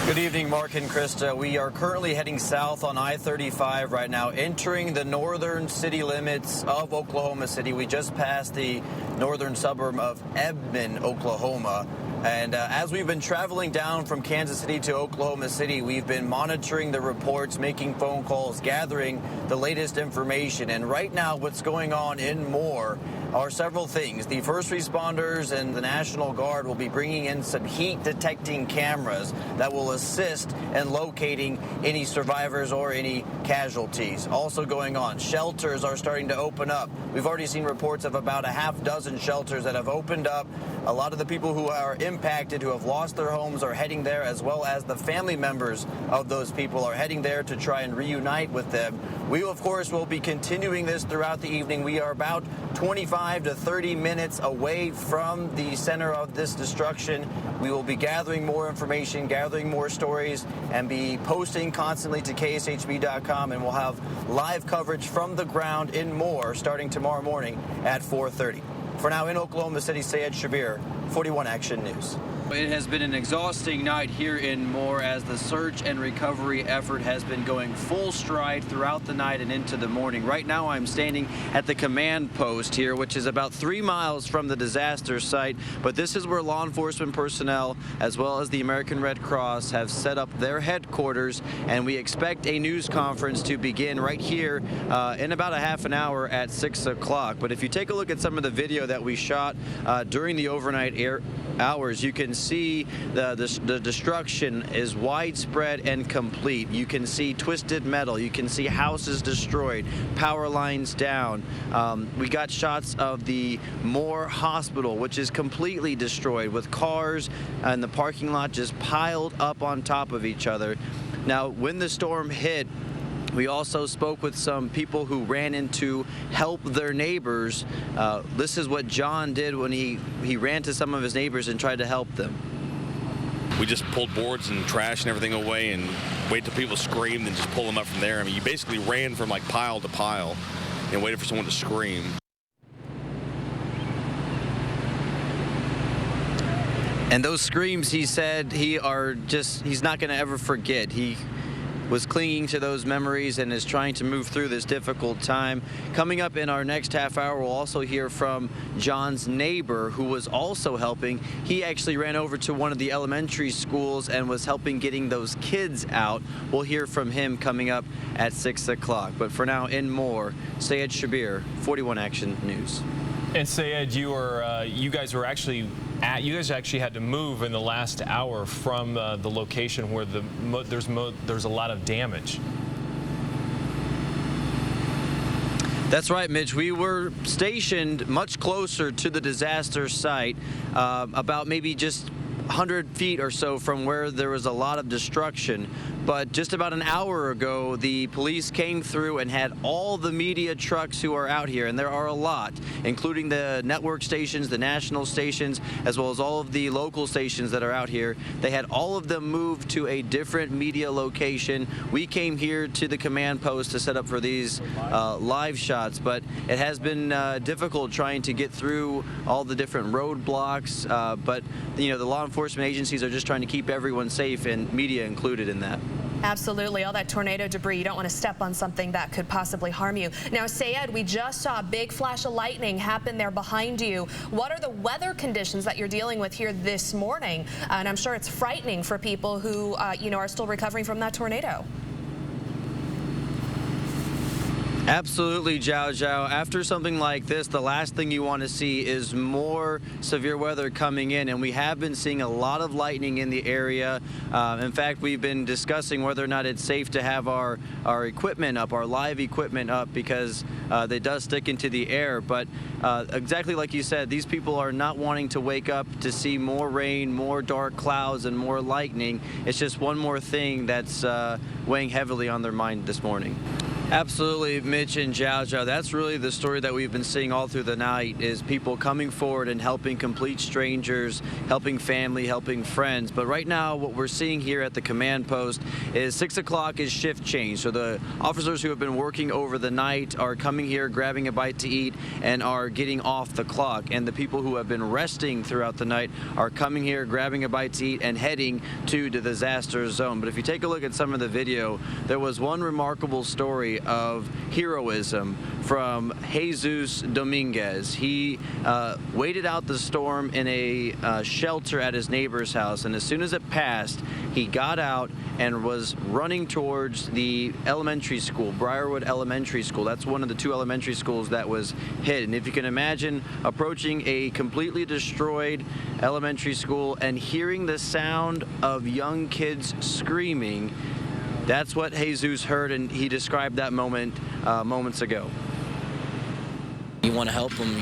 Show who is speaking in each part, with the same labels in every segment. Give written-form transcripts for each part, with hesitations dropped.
Speaker 1: Good evening, Mark and Krista. We are currently heading south on I-35 right now, entering the northern city limits of Oklahoma City. We just passed the northern suburb of Edmond, Oklahoma. And as we've been traveling down from Kansas City to Oklahoma City, we've been monitoring the reports, making phone calls, gathering the latest information. And right now, what's going on in Moore are several things. The first responders and the National Guard will be bringing in some heat detecting cameras that will assist in locating any survivors or any casualties. Also going on, shelters are starting to open up. We've already seen reports of about a half dozen shelters that have opened up. A lot of the people who are impacted, who have lost their homes, are heading there, as well as the family members of those people are heading there to try and reunite with them. We, of course, will be continuing this throughout the evening. We are about 25 to 30 minutes away from the center of this destruction. We will be gathering more information, gathering more stories, and be posting constantly to KSHB.com, and we'll have live coverage from the ground in Moore starting tomorrow morning at 4:30. For now, in Oklahoma City, Syed Shabbir, 41 Action News. It has been an exhausting night here in Moore as the search and recovery effort has been going full stride throughout the night and into the morning. Right now, I'm standing at the command post here, which is about 3 miles from the disaster site. But this is where law enforcement personnel, as well as the American Red Cross, have set up their headquarters. And we expect a news conference to begin right here in about a half an hour at 6 o'clock. But if you take a look at some of the video that we shot during the overnight hours, you can see the destruction is widespread and complete. You can see twisted metal. You can see houses destroyed, power lines down. We got shots of the Moore Hospital, which is completely destroyed, with cars and the parking lot just piled up on top of each other. Now, when the storm hit, we also spoke with some people who ran in to help their neighbors. This is what John did when he ran to some of his neighbors and tried to help them.
Speaker 2: We just pulled boards and trash and everything away and waited till people screamed and just pull them up from there. I mean, you basically ran from like pile to pile and waited for someone to scream.
Speaker 1: And those screams, he said, he's not going to ever forget. He was clinging to those memories and is trying to move through this difficult time. Coming up in our next half hour, we'll also hear from John's neighbor, who was also helping. He actually ran over to one of the elementary schools and was helping getting those kids out. We'll hear from him coming up at 6 o'clock. But for now, in Moore, Syed Shabbir, 41 Action News.
Speaker 3: And Syed, you guys actually had to move in the last hour from the location where there's a lot of damage.
Speaker 1: That's right, Mitch. We were stationed much closer to the disaster site, about maybe just 100 feet or so from where there was a lot of destruction. But just about an hour ago, the police came through and had all the media trucks who are out here, and there are a lot, including the network stations, the national stations, as well as all of the local stations that are out here. They had all of them moved to a different media location. We came here to the command post to set up for these live shots, but it has been difficult trying to get through all the different roadblocks. But the law enforcement agencies are just trying to keep everyone safe, and media included in that.
Speaker 4: Absolutely. All that tornado debris, you don't want to step on something that could possibly harm you. Now, Syed, we just saw a big flash of lightning happen there behind you. What are the weather conditions that you're dealing with here this morning? And I'm sure it's frightening for people who, are still recovering from that tornado.
Speaker 1: Absolutely, Zhao Zhao. After something like this, the last thing you want to see is more severe weather coming in, and we have been seeing a lot of lightning in the area. In fact, we've been discussing whether or not it's safe to have our equipment up, our live equipment up, because they does stick into the air. But exactly like you said, these people are not wanting to wake up to see more rain, more dark clouds, and more lightning. It's just one more thing that's weighing heavily on their mind this morning. Absolutely, Mitch and Zhao. That's really the story that we've been seeing all through the night, is people coming forward and helping complete strangers, helping family, helping friends. But right now, what we're seeing here at the command post is 6 o'clock is shift change. So the officers who have been working over the night are coming here, grabbing a bite to eat, and are getting off the clock. And the people who have been resting throughout the night are coming here, grabbing a bite to eat, and heading to the disaster zone. But if you take a look at some of the video, there was one remarkable story of heroism from Jesus Dominguez. He waited out the storm in a shelter at his neighbor's house, and as soon as it passed, he got out and was running towards the elementary school, Briarwood Elementary School. That's one of the two elementary schools that was hit. And if you can imagine approaching a completely destroyed elementary school and hearing the sound of young kids screaming, that's what Jesus heard, and he described that moment moments ago.
Speaker 5: You want to help them.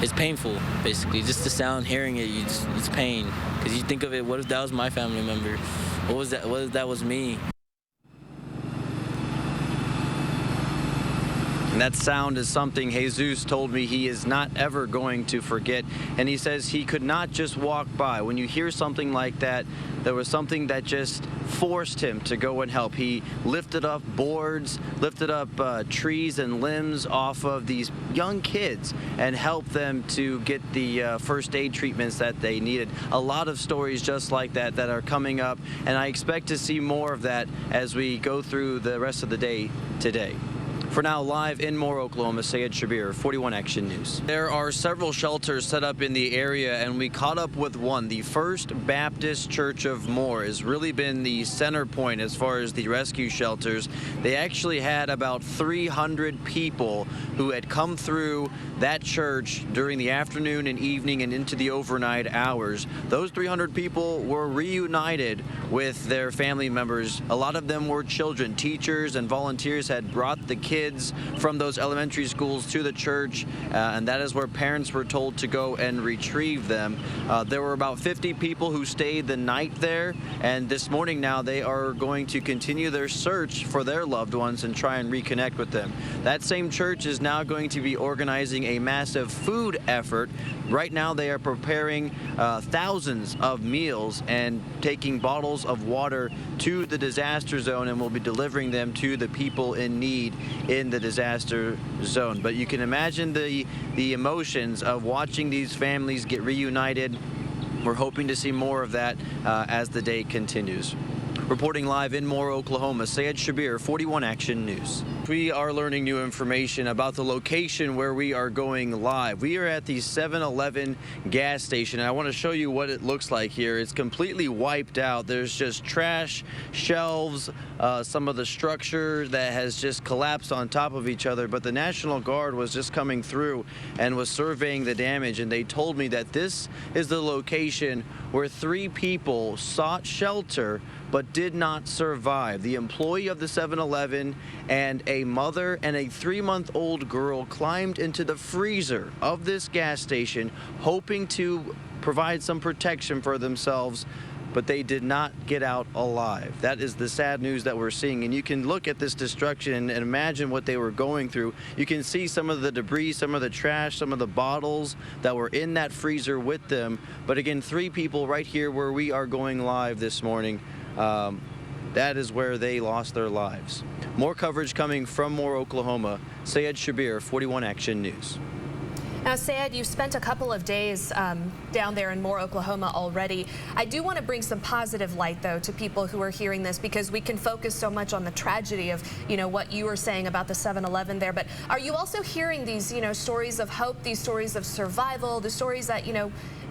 Speaker 5: It's painful, basically. Just the sound, hearing it, it's pain. Because you think of it, what if that was my family member? What was that? What if that was me?
Speaker 1: And that sound is something Jesus told me he is not ever going to forget. And he says he could not just walk by. When you hear something like that, there was something that just forced him to go and help. He lifted up boards, lifted up trees and limbs off of these young kids and helped them to get the first aid treatments that they needed. A lot of stories just like that that are coming up, and I expect to see more of that as we go through the rest of the day today. For now, live in Moore, Oklahoma, Syed Shabbir, 41 Action News. There are several shelters set up in the area, and we caught up with one. The First Baptist Church of Moore has really been the center point as far as the rescue shelters. They actually had about 300 people who had come through that church during the afternoon and evening and into the overnight hours. Those 300 people were reunited with their family members. A lot of them were children. Teachers and volunteers had brought the kids from those elementary schools to the church, and that is where parents were told to go and retrieve them. There were about 50 people who stayed the night there, and this morning now they are going to continue their search for their loved ones and try and reconnect with them. That same church is now going to be organizing a massive food effort. Right now they are preparing thousands of meals and taking bottles of water to the disaster zone, and will be delivering them to the people in need in the disaster zone. But you can imagine the emotions of watching these families get reunited. We're hoping to see more of that as the day continues. Reporting live in Moore, Oklahoma, Syed Shabbir, 41 Action News. We are learning new information about the location where we are going live. We are at the 7-Eleven gas station, and I want to show you what it looks like here. It's completely wiped out. There's just trash, shelves, some of the structure that has just collapsed on top of each other. But the National Guard was just coming through and was surveying the damage, and they told me that this is the location where 3 people sought shelter but did not survive. The employee of the 7-Eleven and a mother and a 3-month-old girl climbed into the freezer of this gas station, hoping to provide some protection for themselves, but they did not get out alive. That is the sad news that we're seeing, and you can look at this destruction and imagine what they were going through. You can see some of the debris, some of the trash, some of the bottles that were in that freezer with them. But again, 3 people right here where we are going live this morning. That is where they lost their lives. More coverage coming from Moore, Oklahoma. Syed Shabbir, 41 Action News.
Speaker 4: Now, Syed, you've spent a couple of days down there in Moore, Oklahoma already. I do want to bring some positive light, though, to people who are hearing this, because we can focus so much on the tragedy of, what you were saying about the 7-Eleven there. But are you also hearing these, stories of hope, these stories of survival, the stories that,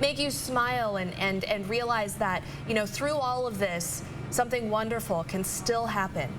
Speaker 4: make you smile and realize that, through all of this, something wonderful can still happen?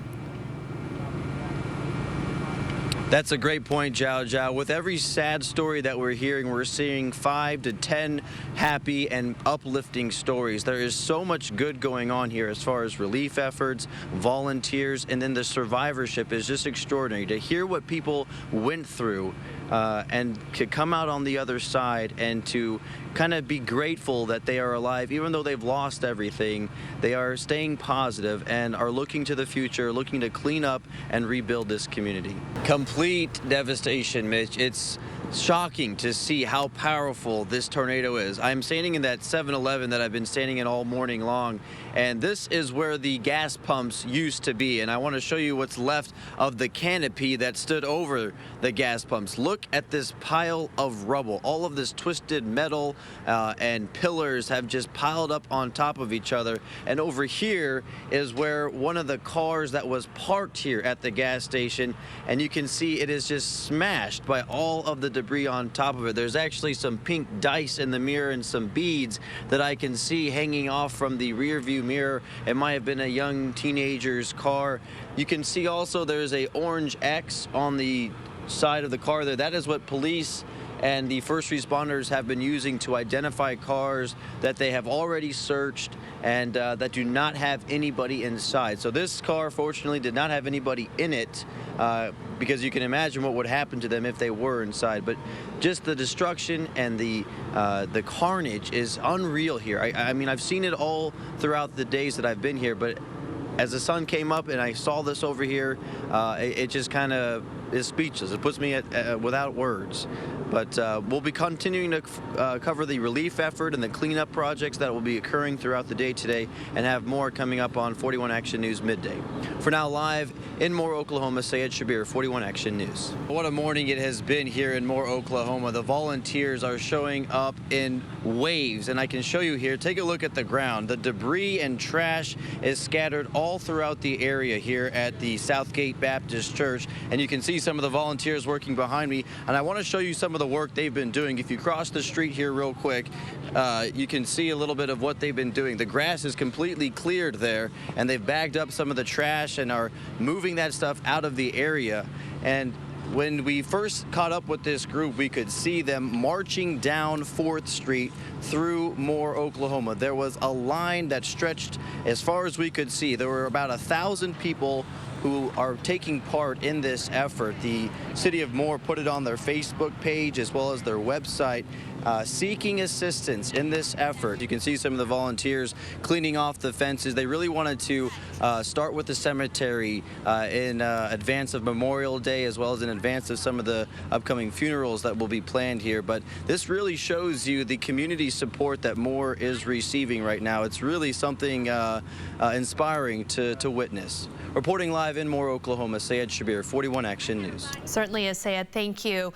Speaker 1: That's a great point, Zhao. With every sad story that we're hearing, we're seeing 5 to 10 happy and uplifting stories. There is so much good going on here as far as relief efforts, volunteers, and then the survivorship is just extraordinary. To hear what people went through and to come out on the other side and to kind of be grateful that they are alive. Even though they've lost everything, they are staying positive and are looking to the future, looking to clean up and rebuild this community. Complete devastation, Mitch. It's shocking to see how powerful this tornado is. I'm standing in that 7-Eleven that I've been standing in all morning long, and this is where the gas pumps used to be, and I want to show you what's left of the canopy that stood over the gas pumps. Look at this pile of rubble. All of this twisted metal and pillars have just piled up on top of each other, and over here is where one of the cars that was parked here at the gas station, and you can see it is just smashed by all of the debris on top of it. There's actually some pink dice in the mirror and some beads that I can see hanging off from the rear view mirror. It might have been a young teenager's car. You can see also there's a orange X on the side of the car there. That is what police and the first responders have been using to identify cars that they have already searched and that do not have anybody inside. So this car, fortunately, did not have anybody in it because you can imagine what would happen to them if they were inside. But just the destruction and the carnage is unreal here. I mean, I've seen it all throughout the days that I've been here, but as the sun came up and I saw this over here, it just kind of is speechless. It puts me without words. But we'll be continuing to cover the relief effort and the cleanup projects that will be occurring throughout the day today, and have more coming up on 41 Action News midday. For now, live in Moore, Oklahoma, Syed Shabbir, 41 Action News. What a morning it has been here in Moore, Oklahoma. The volunteers are showing up in waves, and I can show you here. Take a look at the ground. The debris and trash is scattered all throughout the area here at the Southgate Baptist Church, and you can see some of the volunteers working behind me, and I want to show you some of the work they've been doing. If you cross the street here real quick, you can see a little bit of what they've been doing. The grass is completely cleared there, and they've bagged up some of the trash and are moving that stuff out of the area. And when we first caught up with this group, we could see them marching down 4th Street through Moore, Oklahoma. There was a line that stretched as far as we could see. There were about 1,000 people who are taking part in this effort. The city of Moore put it on their Facebook page as well as their website, seeking assistance in this effort. You can see some of the volunteers cleaning off the fences. They really wanted to start with the cemetery in advance of Memorial Day, as well as in advance of some of the upcoming funerals that will be planned here. But this really shows you the community support that Moore is receiving right now. It's really something inspiring to witness. Reporting live in Moore, Oklahoma, Syed Shabbir, 41 Action News.
Speaker 4: Certainly is, Syed. Thank you.